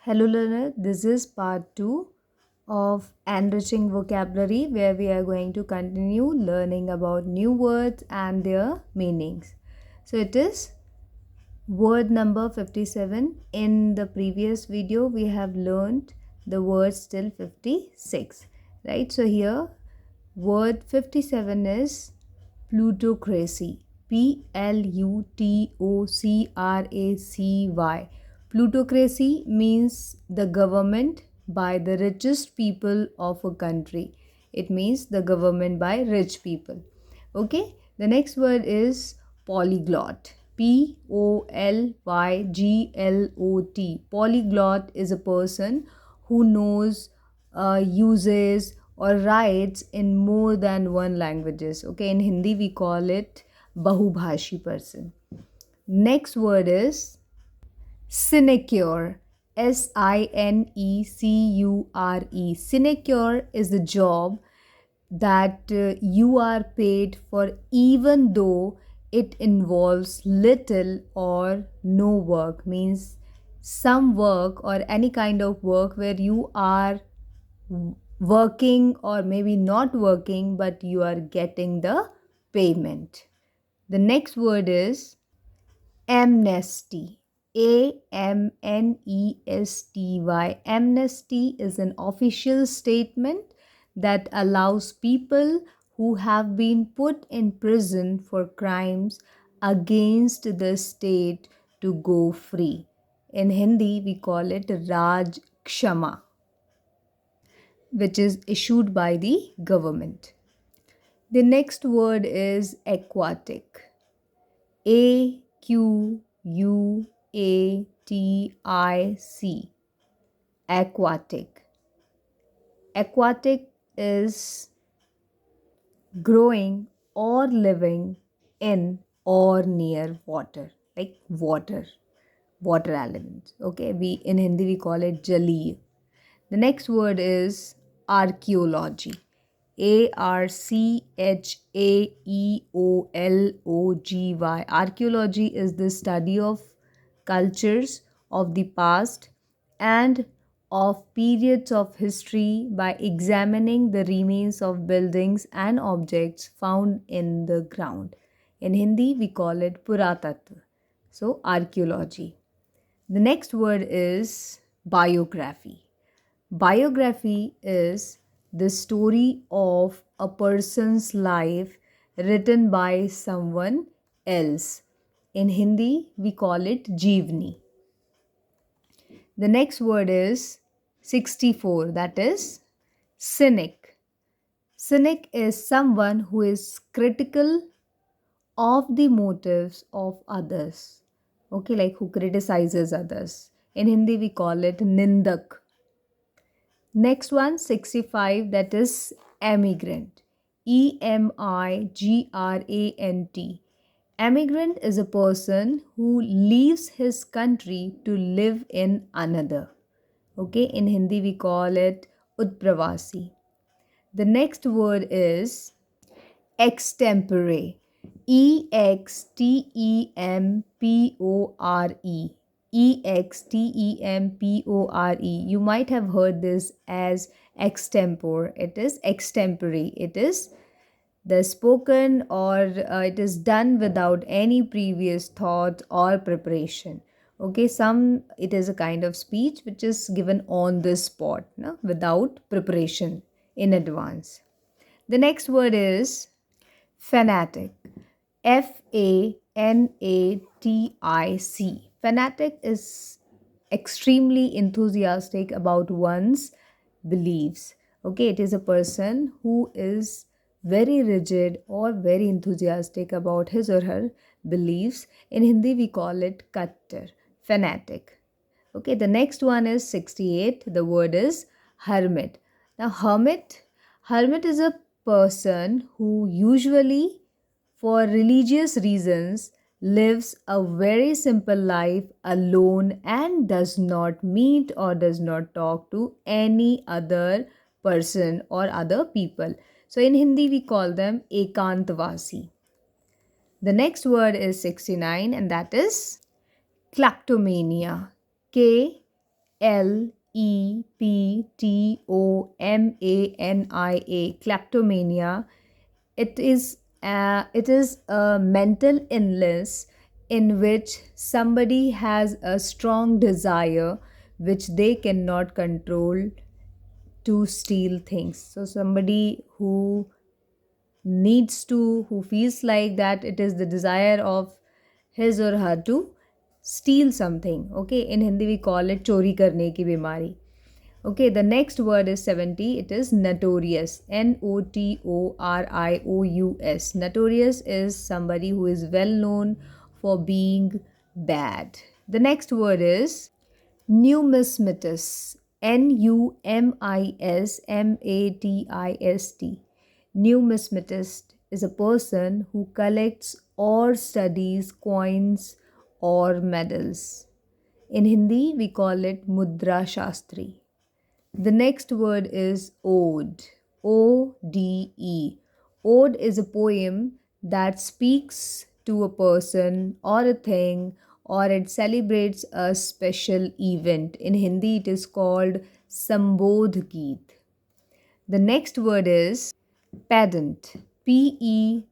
Hello learner, this is part 2 of Enriching Vocabulary where we are going to continue learning about new words and their meanings. So it is word number 57. In the previous video we have learned the words till 56, right? So here word 57 is plutocracy. Plutocracy. Plutocracy means the government by the richest people of a country. It means the government by rich people. Okay, the next word is polyglot. Polyglot. Polyglot is a person who knows, uses, or writes in more than one languages. Okay, in Hindi we call it bahubhashi person. Next word is sinecure. Sinecure. Sinecure is the job that you are paid for even though it involves little or no work. Means some work or any kind of work where you are working or maybe not working but you are getting the payment. The next word is amnesty. Amnesty. Amnesty is an official statement that allows people who have been put in prison for crimes against the state to go free. In Hindi, we call it Raj Kshama, which is issued by the government. The next word is aquatic. Aquatic. Aquatic. Aquatic is growing or living in or near water, like water elements. Okay, we in Hindi we call it jali. The next word is archaeology. Archaeology. Archaeology is the study of cultures of the past and of periods of history by examining the remains of buildings and objects found in the ground. In Hindi, we call it Puratatva. So, archaeology. The next word is biography. Biography is the story of a person's life written by someone else. In Hindi, we call it Jeevni. The next word is 64, that is cynic. Cynic is someone who is critical of the motives of others. Okay, like who criticizes others. In Hindi, we call it nindak. Next one, 65, that is emigrant. Emigrant. Emigrant is a person who leaves his country to live in another. Okay, in Hindi we call it Utpravasi. The next word is extempore. Extempore. Extempore. You might have heard this as extempore. It is extempore. It is the spoken or it is done without any previous thought or preparation. Okay, it is a kind of speech which is given on the spot, no? Without preparation in advance. The next word is fanatic. Fanatic. Fanatic is extremely enthusiastic about one's beliefs. Okay, it is a person who is very rigid or very enthusiastic about his or her beliefs. In Hindi, we call it kattar, fanatic. Okay, the next one is 68. The word is hermit. Now, hermit is a person who usually, for religious reasons, lives a very simple life alone and does not meet or does not talk to any other person or other people. So in Hindi we call them ekantvasi. The next word is 69 and that is kleptomania. K Kleptomania, kleptomania. It is a mental illness in which somebody has a strong desire which they cannot control to steal things. So somebody who feels like that it is the desire of his or her to steal something. Okay, in Hindi we call it chori karne ki bimari. Okay, the next word is 70. It is notorious. Notorious. Notorious is somebody who is well known for being bad. The next word is numismatist. Numismatist. Numismatist is a person who collects or studies coins or medals. In Hindi, we call it Mudra Shastri. The next word is ode. Ode. Ode is a poem that speaks to a person or a thing, or it celebrates a special event. In Hindi, it is called Sambodh Geet. The next word is pedant. Pedant.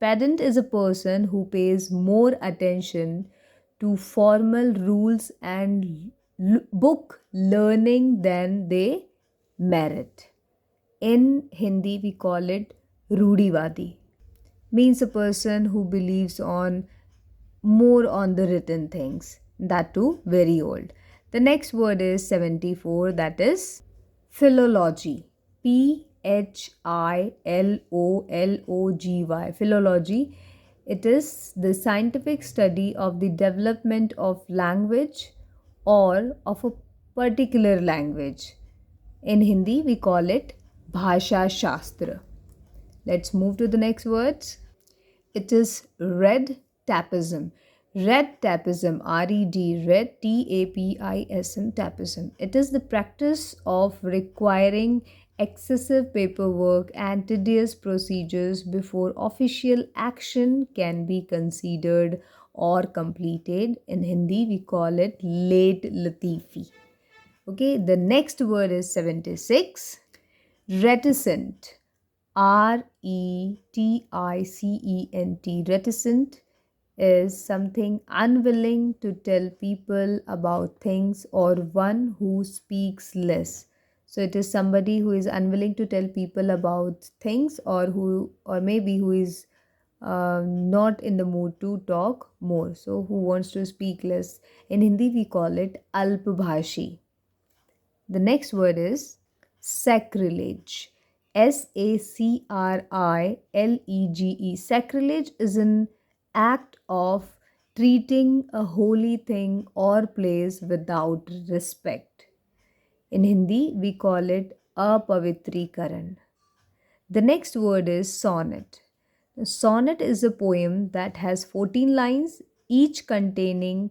Pedant is a person who pays more attention to formal rules and book learning than they merit. In Hindi, we call it Rudivadi. Means a person who believes on more on the written things, that too very old. The next word is 74, that is philology. Philology. Philology. It is the scientific study of the development of language or of a particular language. In Hindi, we call it Bhasha Shastra. Let's move to the next words. It is red tapism. Red tapism, R-E-D, red T-A-P-I-S-M, tapism. It is the practice of requiring excessive paperwork and tedious procedures before official action can be considered or completed. In Hindi, we call it late latifi. Okay, the next word is 76. Reticent. Reticent. Reticent is something unwilling to tell people about things, or one who speaks less. So it is somebody who is unwilling to tell people about things, or maybe who is not in the mood to talk more. So who wants to speak less. In Hindi, we call it alpabhashi. The next word is sacrilege. Sacrilege. Sacrilege is an act of treating a holy thing or place without respect. In Hindi, we call it apavitrikaran. The next word is sonnet. A sonnet is a poem that has 14 lines, each containing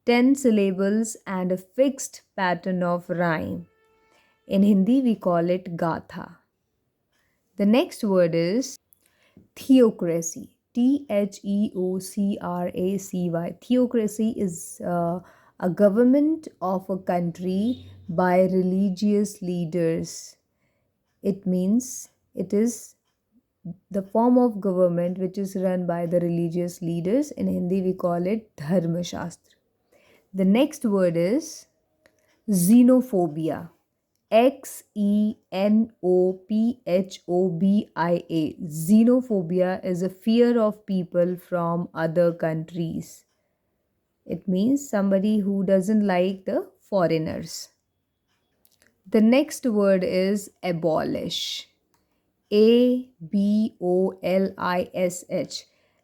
10 syllables and a fixed pattern of rhyme. In Hindi, we call it gatha. The next word is theocracy. Theocracy. Theocracy is a government of a country by religious leaders. It means it is the form of government which is run by the religious leaders. In Hindi, we call it Dharma Shastra. The next word is xenophobia. Xenophobia. Xenophobia is a fear of people from other countries. It means somebody who doesn't like the foreigners. The next word is abolish. Abolish.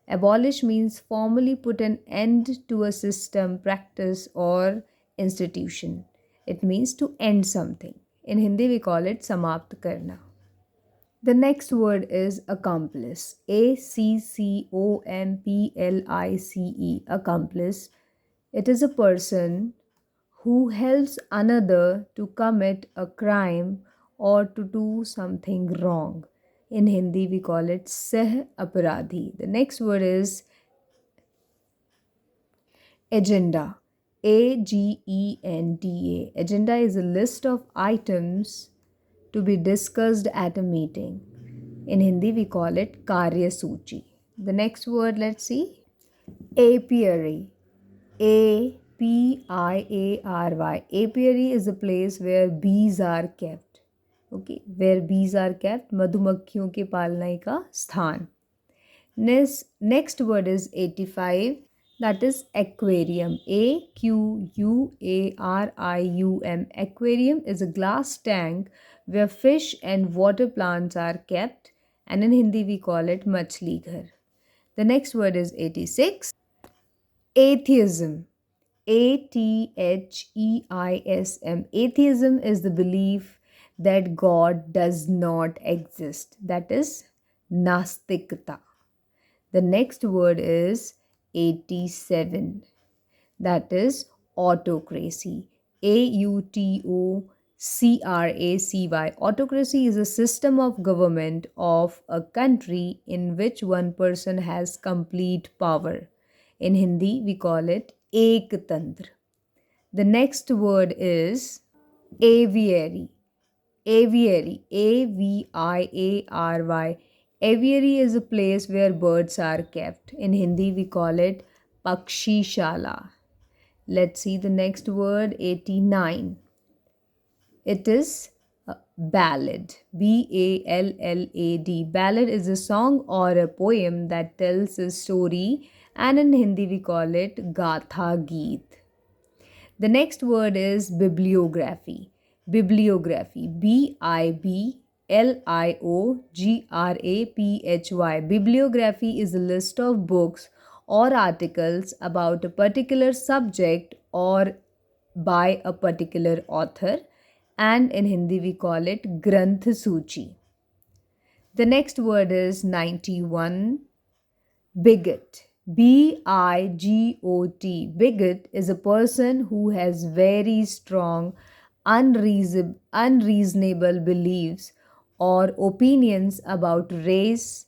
Abolish means formally put an end to a system, practice, or institution. It means to end something. In Hindi, we call it samapt karna. The next word is accomplice. Accomplice. Accomplice. It is a person who helps another to commit a crime or to do something wrong. In Hindi, we call it seh aparadhi. The next word is agenda. Agenda. Agenda is a list of items to be discussed at a meeting. In Hindi, we call it Karya Suchi. The next word, let's see. Apiary. Apiary. Apiary is a place where bees are kept. Okay, where bees are kept, मधुमक्खियों के पालने का स्थान. Next word is 85, that is aquarium. Aquarium. Aquarium is a glass tank where fish and water plants are kept, and in Hindi we call it machli ghar. The next word is 86, atheism. Atheism. Atheism is the belief that God does not exist. That is nastikta. The next word is 87. That is autocracy. Autocracy. Autocracy is a system of government of a country in which one person has complete power. In Hindi, we call it Ektantra. The next word is aviary. Aviary. Aviary. Aviary is a place where birds are kept. In Hindi, we call it Pakshi Shala. Let's see the next word, 89. It is ballad. Ballad. Ballad is a song or a poem that tells a story, and in Hindi, we call it Gatha Geet. The next word is bibliography. Bibliography. Bibliography. Bibliography is a list of books or articles about a particular subject or by a particular author, and in Hindi we call it Granth Suchi. The next word is 91, bigot. Bigot. Bigot is a person who has very strong, unreasonable beliefs or opinions about race,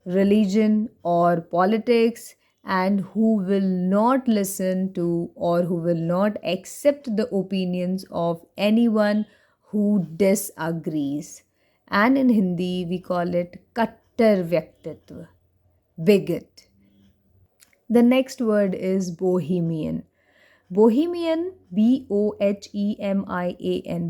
religion, or politics, and who will not listen to or who will not accept the opinions of anyone who disagrees. And in Hindi, we call it Kattar Vyaktitva. Bigot. The next word is bohemian. Bohemian, Bohemian.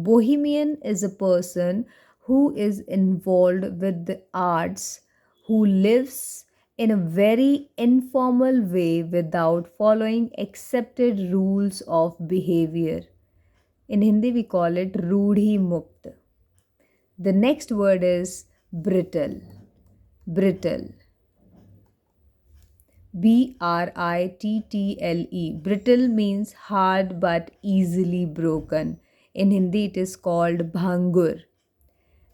Bohemian is a person who is involved with the arts, who lives in a very informal way without following accepted rules of behavior. In Hindi, we call it Rudhi Mukt. The next word is brittle. Brittle. Brittle. Brittle means hard but easily broken. In Hindi, it is called bhangur.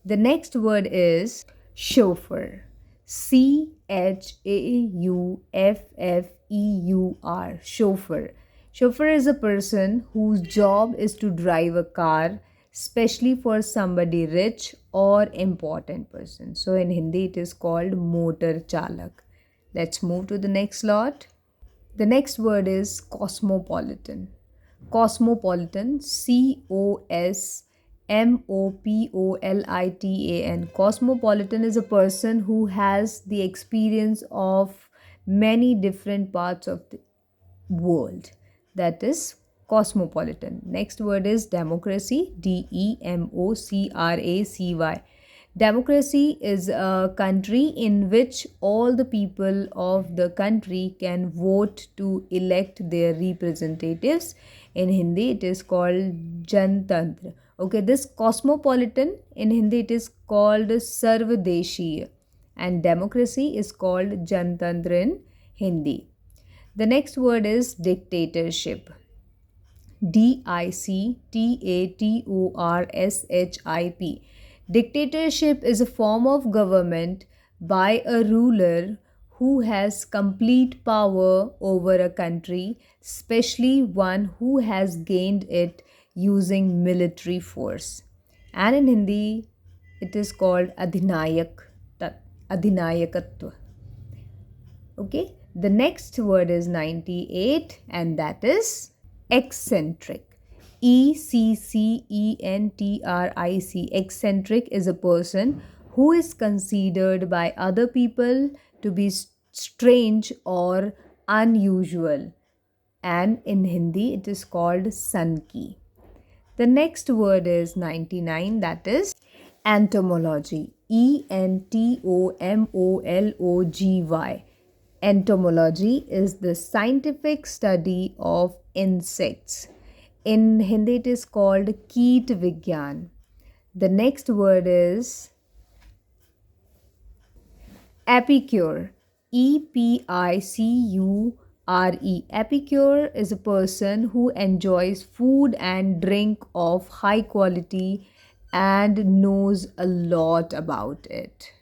The next word is chauffeur. Chauffeur. Chauffeur. Chauffeur is a person whose job is to drive a car, especially for somebody rich or important person. So in Hindi, it is called motor chalak. Let's move to the next lot. The next word is cosmopolitan. Cosmopolitan, Cosmopolitan. Cosmopolitan is a person who has the experience of many different parts of the world. That is cosmopolitan. Next word is democracy. Democracy. Democracy is a country in which all the people of the country can vote to elect their representatives. In Hindi, it is called Jantantra. Okay, this cosmopolitan, in Hindi, it is called Sarvadeshiya, and democracy is called Jantantra in Hindi. The next word is dictatorship. Dictatorship. Dictatorship is a form of government by a ruler who has complete power over a country, especially one who has gained it using military force. And in Hindi, it is called Adhinayakatva. Okay, the next word is 98, and that is Eccentric. Eccentric. Eccentric is a person who is considered by other people to be strange or unusual. And in Hindi, it is called Sanki. The next word is 99, that is entomology. Entomology. Entomology is the scientific study of insects. In Hindi, it is called Keet Vigyan. The next word is epicure. Epicure. Epicure is a person who enjoys food and drink of high quality and knows a lot about it.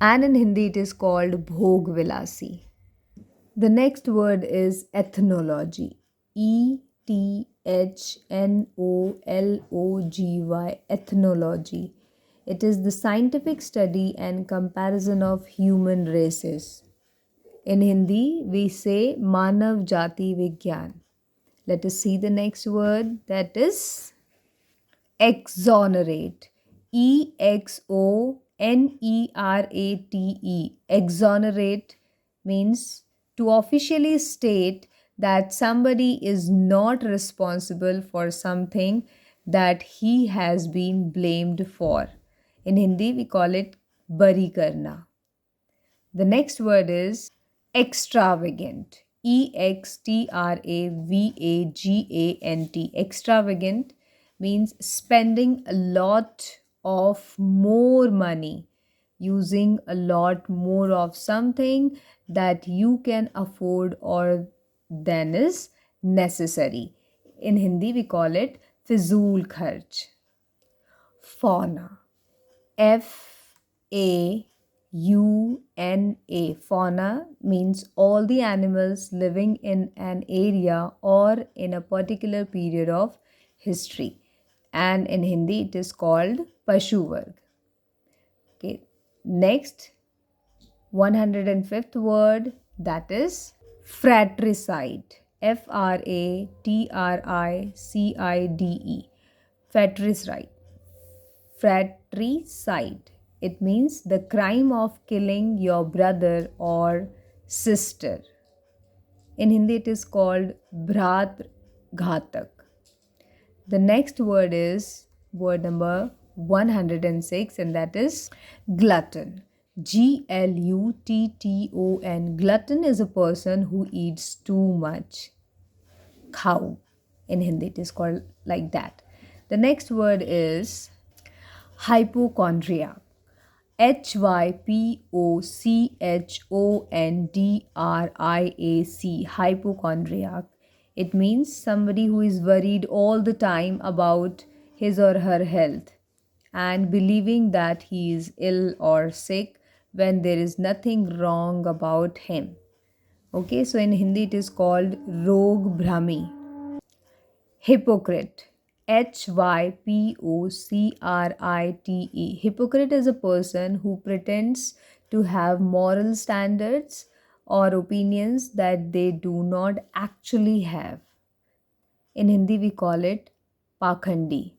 And in Hindi, it is called Bhog Vilasi. The next word is ethnology. Ethnology. Ethnology. It is the scientific study and comparison of human races. In Hindi, we say Manav Jati Vigyan. Let us see the next word, that is exonerate. Exonerate. Exonerate means to officially state that somebody is not responsible for something that he has been blamed for. In Hindi, we call it bari karna. The next word is extravagant. Extravagant. Extravagant means spending a lot of more money, using a lot more of something that you can afford or than is necessary. In Hindi, we call it fizul kharch. Fauna. Fauna. Fauna means all the animals living in an area or in a particular period of history. And in Hindi, it is called Pashu Varg. Okay. Next, 105th word, that is fratricide. Fratricide. Fratricide. Fratricide. It means the crime of killing your brother or sister. In Hindi, it is called Bhrat Ghatak. The next word is word number 106, and that is glutton. Glutton. Glutton is a person who eats too much. Khau. In Hindi, it is called like that. The next word is hypochondriac. Hypochondriac. Hypochondriac. It means somebody who is worried all the time about his or her health and believing that he is ill or sick when there is nothing wrong about him. Okay, so in Hindi it is called Rog Bhrami. Hypocrite. Hypocrite. Hypocrite is a person who pretends to have moral standards or opinions that they do not actually have. In Hindi, we call it pakhandi.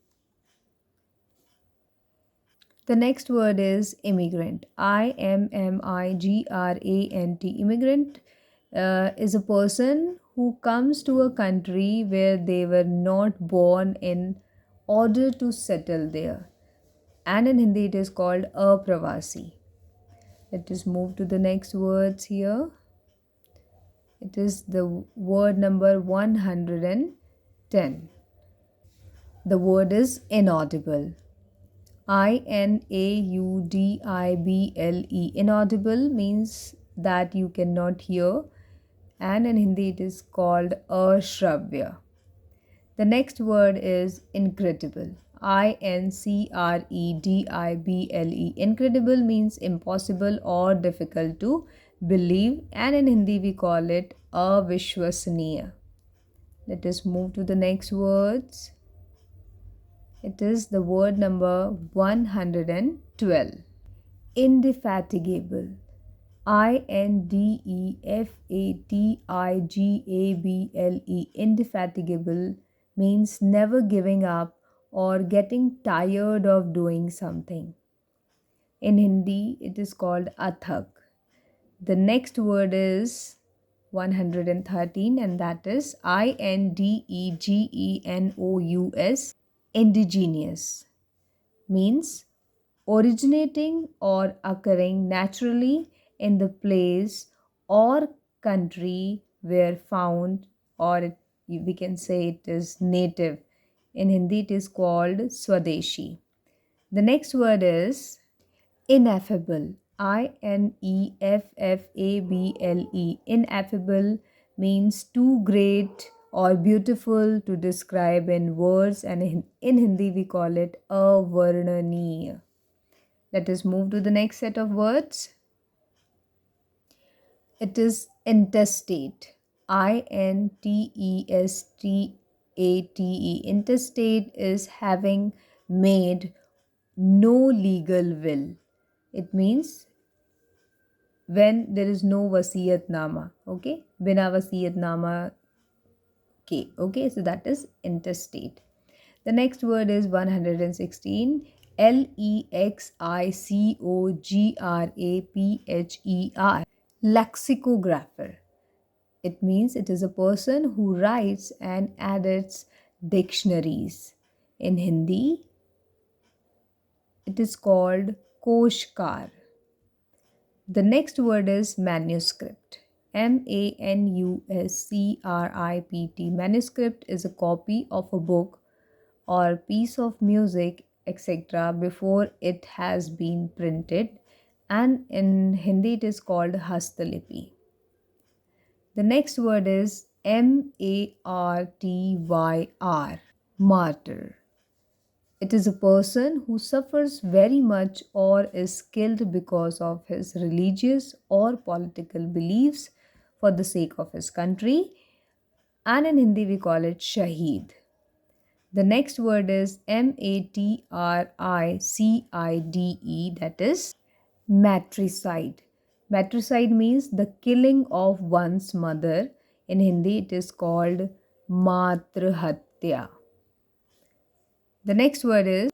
The next word is immigrant. Immigrant. Immigrant is a person who comes to a country where they were not born in order to settle there. And in Hindi, it is called a pravasi. Let us move to the next words here. It is the word number 110. The word is inaudible. Inaudible. Inaudible means that you cannot hear, and in Hindi it is called ashravya. The next word is incredible. Incredible. Incredible means impossible or difficult to believe, and in Hindi we call it avishwasaniya. Let us move to the next words. It is the word number 112. Indefatigable. Indefatigable, indefatigable means never giving up or getting tired of doing something. In Hindi, it is called athak. The next word is 113, and that is Indegenous, indigenous means originating or occurring naturally in the place or country where found, or we can say it is native. In Hindi, it is called Swadeshi. The next word is ineffable. Ineffable. Ineffable means too great or beautiful to describe in words, and in Hindi we call it avarnaniya. Let us move to the next set of words. It is intestate. Intestate. Intestate is having made no legal will. It means when there is no wasiyatnama. Okay, bina wasiyatnama ke. Okay, so that is intestate. The next word is 116. Lexicographer. Lexicographer. It means it is a person who writes and edits dictionaries. In Hindi, it is called koshkar. The next word is manuscript. Manuscript. Manuscript is a copy of a book or piece of music, etc., before it has been printed, and in Hindi it is called hastalipi. The next word is martyr. It is a person who suffers very much or is killed because of his religious or political beliefs for the sake of his country, and in Hindi we call it shaheed. The next word is matricide, that is matricide. Matricide means the killing of one's mother. In Hindi, it is called matrahatya. The next word is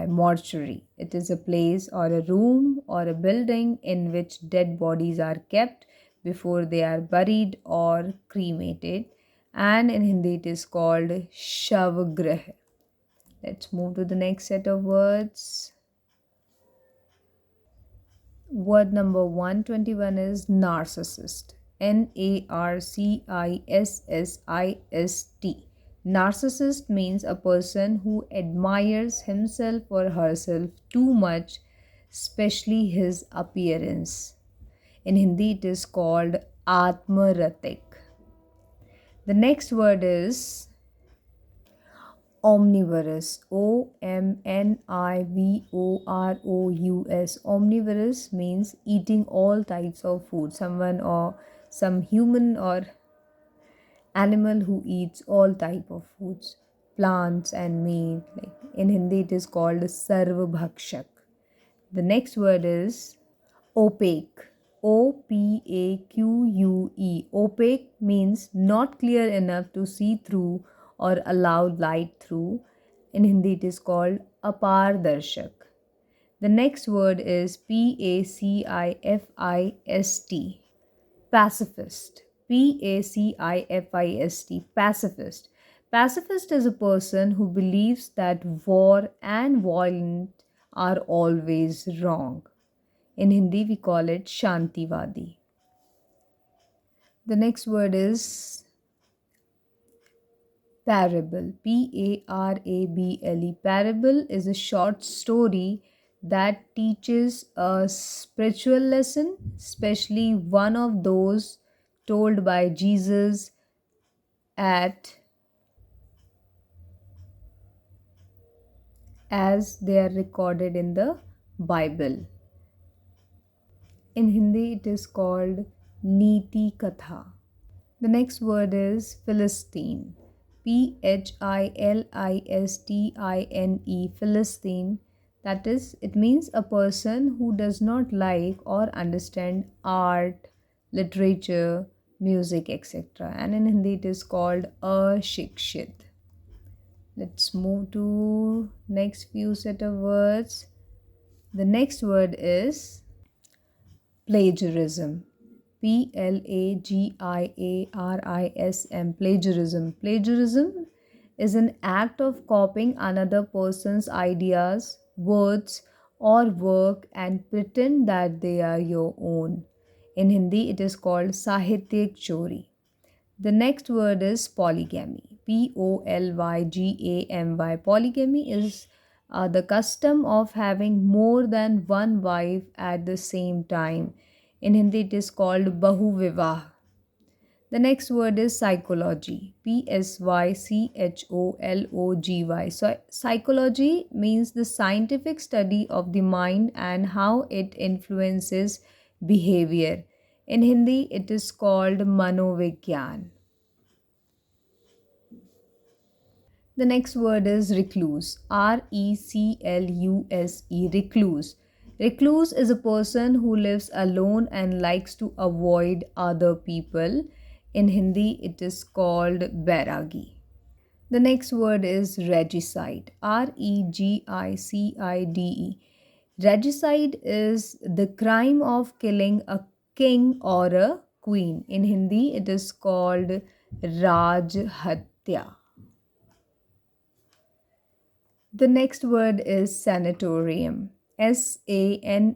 mortuary. It is a place or a room or a building in which dead bodies are kept before they are buried or cremated, and in Hindi it is called shavgrah. Let's move to the next set of words. Word number 121 is narcissist. Narcissist. Narcissist means a person who admires himself or herself too much, especially his appearance. In Hindi, it is called Atmaratik. The next word is omnivorous. Omnivorous. Omnivorous means eating all types of food. Someone or some human or animal who eats all type of foods, plants and meat. Like in Hindi, it is called sarvabhakshak. The next word is opaque. Opaqe. Opaque means not clear enough to see through or allow light through. In Hindi, it is called apardarshak. The next word is pacifist. Pacifist. Pacifist. Pacifist. Pacifist is a person who believes that war and violence are always wrong. In Hindi, we call it Shantivadi. The next word is parable. Parable. Parable is a short story that teaches a spiritual lesson, especially one of those told by Jesus at as they are recorded in the Bible. In Hindi, it is called Niti Katha. The next word is Philistine. Philistine. Philistine That is, it means a person who does not like or understand art, literature, music, etc. And in Hindi, it is called ashikshit. Let's move to next few set of words. The next word is plagiarism. Plagiarism. Plagiarism. Plagiarism is an act of copying another person's ideas, words, or work and pretend that they are your own. In Hindi, it is called Sahityak Chori. The next word is polygamy. Polygamy. Polygamy is the custom of having more than one wife at the same time. In Hindi, it is called Bahu Vivah. The next word is psychology. Psychology. So, psychology means the scientific study of the mind and how it influences behavior. In Hindi, it is called Manovigyan. The next word is recluse. Recluse. Recluse. Recluse is a person who lives alone and likes to avoid other people. In Hindi, it is called Bairagi. The next word is regicide. Regicide. Regicide is the crime of killing a king or a queen. In Hindi, it is called Rajhatya. The next word is sanatorium. Sanatorium.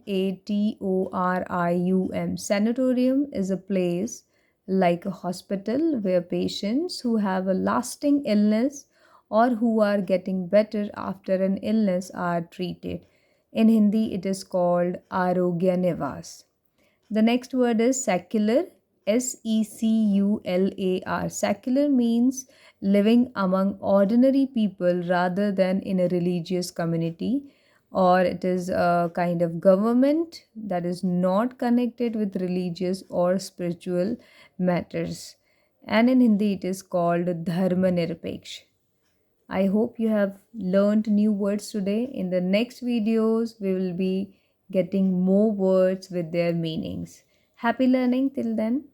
Sanatorium is a place like a hospital where patients who have a lasting illness or who are getting better after an illness are treated. In Hindi, it is called Arogya Nivas. The next word is secular. Secular. Secular means living among ordinary people rather than in a religious community, or it is a kind of government that is not connected with religious or spiritual matters. And in Hindi, it is called Dharma Nirpeksh. I hope you have learned new words today. In the next videos, we will be getting more words with their meanings. Happy learning till then.